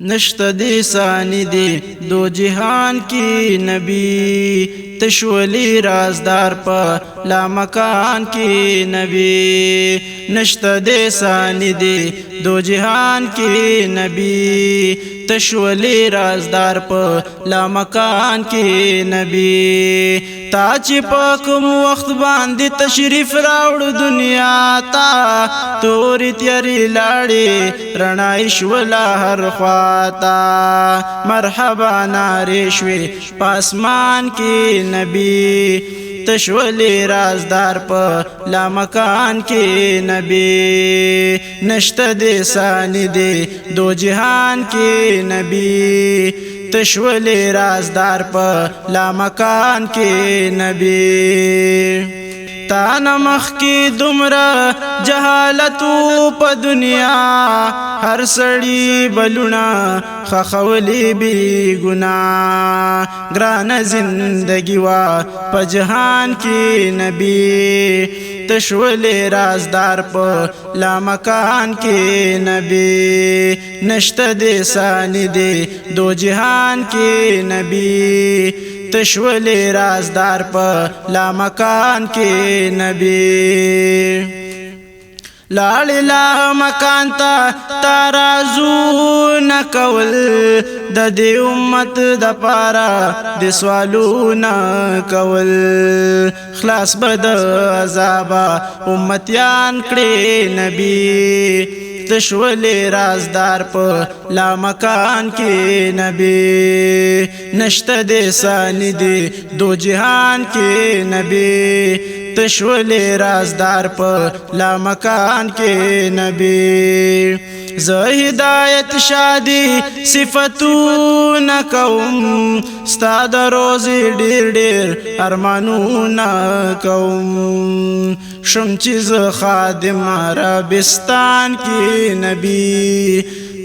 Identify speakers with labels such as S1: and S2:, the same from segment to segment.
S1: نشت دی ثانی دی دو جہان کی نبی تشولی رازدار پا لامکان کی نبی نشت دی ثانی دی دو جہان کی نبی تشولی رازدار پا لامکان کی نبی تا چی پا کم وقت باندی تشریف راوڑ دنیا تا توری تیاری لاڑی رنائش ولا ہر خواتا مرحبا ناریشوی پاسمان کی نبی تشولی رازدار پا لامکان کی نبی نشت دی ثانی دی دو جہان کی نبی تشولی رازدار پا لامکان کی نبی تانا مخ کی دمرا جہالتو پا دنیا ہر سڑی بلونا خخولی بی گناہ گران زندگی وا پا جہان کی نبی تشولی رازدار پا لامکان کی نبی نشت دی ثانی دی دو جہان کی نبی تشولی رازدار پا لامکان کی نبی لالی لا مکان تا تارازو نکول دا دی امت دا پارا دی سوالو نکول خلاص بد عذابا امتیان کڑی نبی تشولی رازدار پا لامکان کی نبی نشت دی ثانی دی دو جہان کی نبی تشولی رازدار پا لامکان کی نبی ز ہدایت شادی صفتو نکوم ستا دا روزی ڈیر ڈیر ارمانو نکوم شم چیز خادم عربستان کی نبی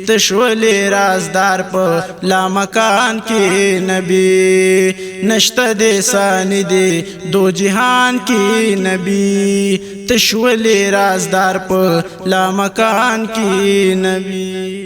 S1: تشولی رازدار پا لامکان کی نبی نشت دی ثانی دی دو جہان کی نبی تشولی رازدار پا لامکان کی نبی